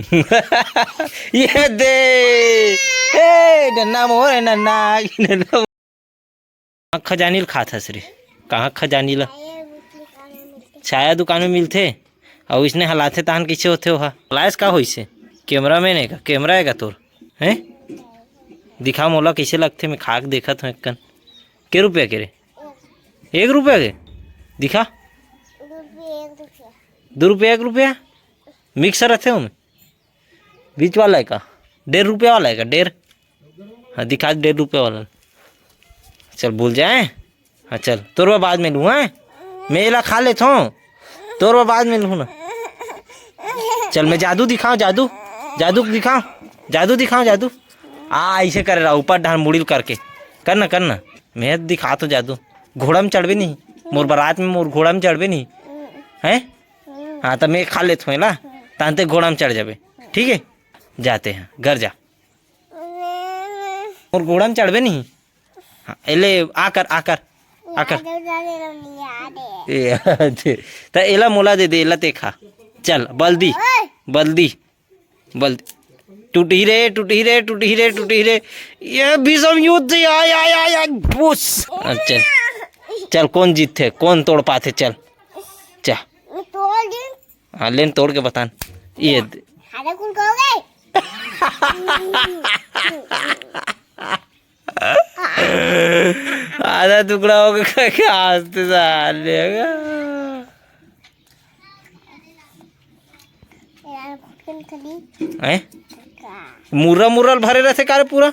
ये दे ए नन्ना मोर है नन्ना कहाँ खजानी खात हस रे कहाँ खजानी ला छाया दुकान में मिलते और इसने हलाते तान किसे होते हो लाइस का हो इसे कैमरा मैन है का कैमरा है का तोर हैं दिखा मोला कैसे लगते मैं खाक देखत हूँ एक के रुपया के रे 1 रुपया के दिखा 2 रुपया 1 रुपया मिक्सर रखे हो बीच वाला है का 1.5 रुपया वाला है का 1.5 हाँ दिखा 1.5 रुपया वाला चल भूल जाए हाँ चल तोरवा बाद में लूँ मैं इला खा लेता हूँ तोरवा बाद में लूँ ना चल मैं जादू दिखाऊँ जादू जादू दिखाऊँ जादू दिखाऊँ जादू ऐसे करे रहा ऊपर ढाल मुड़िल करके करना करना मैं दिखा तो जादू घोड़ा में चढ़बे नहीं मोर बारात में मोर घोड़ा में चढ़बे नहीं हैं हाँ तो मैं खा लेता हूँ ला तानते घोड़ा में चढ़ जाबे ठीक है जाते हैं घर जा मोर घोड़ा में चढ़बे नहीं हाँ एले आकर आकर आकर तो एला मोला दे दे एला ते खा चल बल्दी बल्दी बल्दी टूटी रे टूटी रे टूटी रे टूटी रे ये भीषम युद्ध आया बूस चल चल कौन जीतते कौन तोड़ पाते चल चा हाँ लेन तोड़ के बतान ये आधा टुकड़ा हो गया क्या हंसते सालेगा मुर्रा मुर्रा भरे रहते का रे पूरा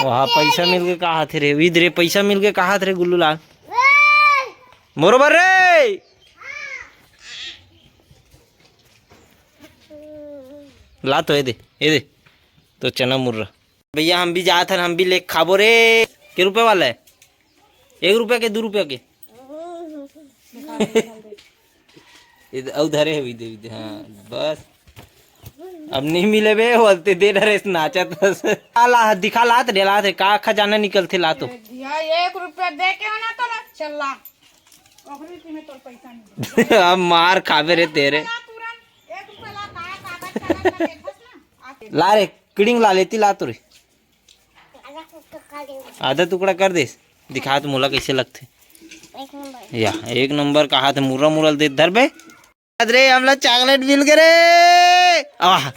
वहाँ पैसा मिल के कहा थे रे विद रे पैसा मिल के कहा थे रे गुल्लू लाल बरोबर रे ला तो ये दे तो चना मुर्रा भैया हम भी जाते हैं हम भी ले खाबो रे के रुपए वाला है 1 रुपया के 2 रुपया के उधर है विदे विदे हाँ बस अब नहीं मिले बे बोलते दे रहे नाचा तो ला दिखा लात रे लात का खजाना निकलते ला तो 1 रुपया दे के होना तो चल ला में तो पैसा नहीं अब मार खावे रे तेरे ला रे किडिंग ला लेती ला तो रे आधा टुकड़ा कर दे दिखा तो मोला कैसे लगते या 1 नंबर कहा था मुर्रा मुरल दे धर बे रे हमला चॉकलेट मिल गए रे आह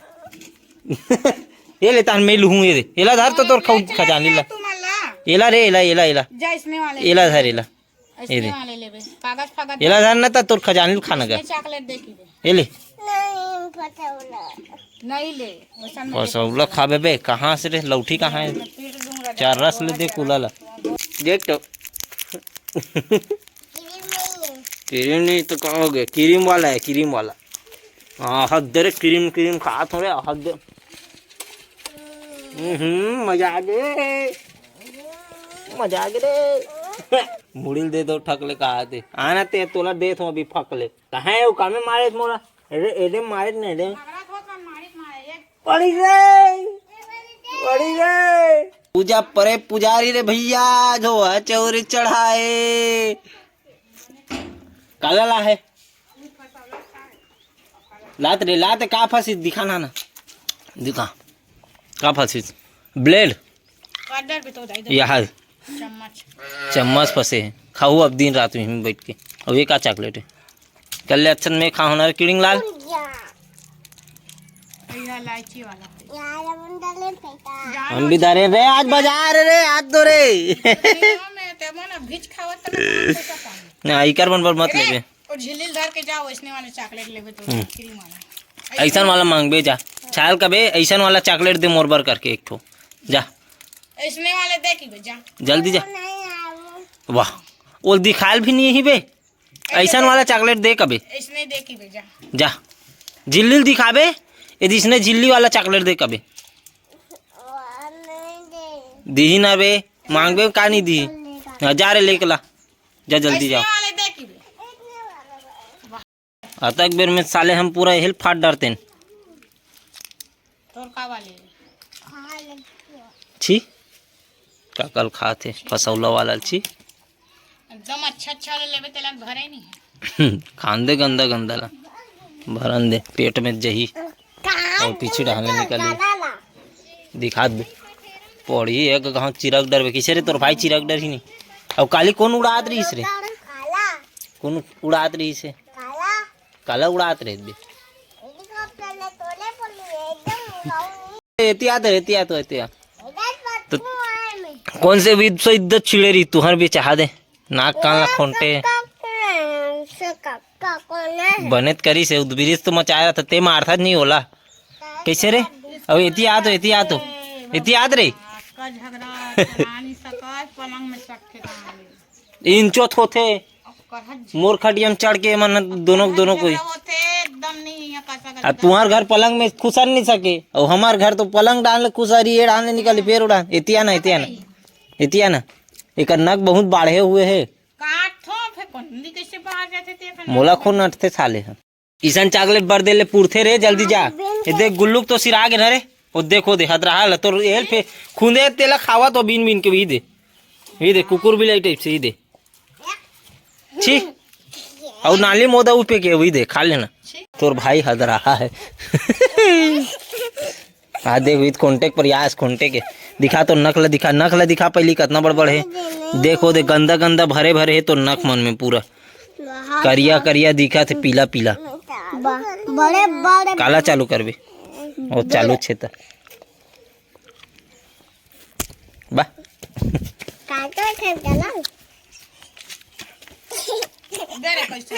ये लेता मैं लूँ ये रे एला धर तो तोर खजानी ला एला रे एला एला एला जा इसमें वाले एला धर एला ये रे वाले लेबे कागज कागज एला धर ना तोर खजानी खाना का चॉकलेट दे की ये ले नहीं ले पसौला खाबे बे कहाँ से रे लौठी कहाँ है 4 रस ले दे कुला ला देख तो क्रीम नहीं तो कहोगे क्रीम वाला है क्रीम वाला हाँ हद दे रे क्रीम क्रीम खा थोड़े हद मजा आ गए मजा आ गए मुड़िल दे दो ठकले कहा थे आना ते तोला दे तो अभी फकले कहाँ है वो कामे मारे मोरा एडे मारे नहीं रे पड़ी रे पूजा परे पुजारी रे भैया जो है चौरी चढ़ाए काला ला है लात रे लात का फंसी दिखाना ना दिखा का फंसी ब्लेड यहाँ चम्मच फंसे हैं खाऊ अब दिन रात में बैठ के और ये का चॉकलेट है कल अच्छा में खा होना किडिंग लाल हम भी दारे रे आज बाजार रे आज तो रे ना इकर बन मत लेबे और झिल्ली धर के जाओ इसने वाले चॉकलेट लेबे तो क्रीम वाला ऐसा वाला मांगबे जा छाल कबे ऐसा वाला चॉकलेट दे मोरबर करके एक ठो जा इसने वाले दे की जा जल्दी जा वाह वो दिखाल भी नहीं ही बे ऐसा वाला चॉकलेट दे कबे इसने दे की जा जा झिल्ली दिखाबे यदि इसने झिल्ली वाला चॉकलेट दे कबे दी ना बे मांगबे का नहीं दी जा रे लेके ला जा जल्दी जाओ आता एक बेर में साले हम पूरा हिल फाट डरते हैं छी का कल खाते फसौला वाला छी एकदम अच्छा लेबे तेला भरे नहीं खांदे गंदा गंदा ला भरन दे पेट में जही और पीछे डालने निकले दिखा दे पड़ी एक गाँव चिरक डर किसे रे तोर भाई चिरक डर ही नहीं और काली कौन उड़ात रही रे कौन उड़ात रही से काला उड़ात रहे बे एहतियात तो कौन से विद से इज्जत छिड़े रही तुहर भी चाह दे नाक कान ला खोंटे बनेत करी से उद्बिरिस तो मचाया था ते मारथा नहीं होला कैसे रे अब एहतियात रे का झगड़ा रानी सकाश पलंग में सखे कहानी इंचो थोथे मोर खटियन चढ़ के मन दोनों कोई होते एकदम नहीं है कैसा अब तुम्हार घर पलंग में खुसर नहीं सके और हमार घर तो पलंग डालने खुसरी ये डालने निकले फिर उड़ान एतिया ना एक नक बहुत बाढ़े हुए है काठो फिर कुंडी कैसे बाहर जाते थे फिर मोला खून नटते साले हैं ईसन चॉकलेट बर दे ले पुरथे रे जल्दी जा ये देख गुल्लुक तो सिरा के न रे वो देखो दे हद रहा तो ये फिर खूंदे तेला खावा तो बीन के भी दे कुकुर भी टाइप से ही दे छी और नाली मोदा पे के वही दे खा लेना तोर भाई हद रहा है हाँ देख विद कॉन्टेक्ट पर यास कॉन्टेक्ट है दिखा तो नकल दिखा पहली कितना बड़ है देखो दे गंदा भरे है तो नक मन में पूरा करिया दिखा थे पीला बड़े काला चालू करबे और चालू क्षेत्र बा दे रे कैसे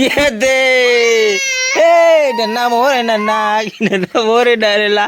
ये दे ए नन्ना मोरे डरेला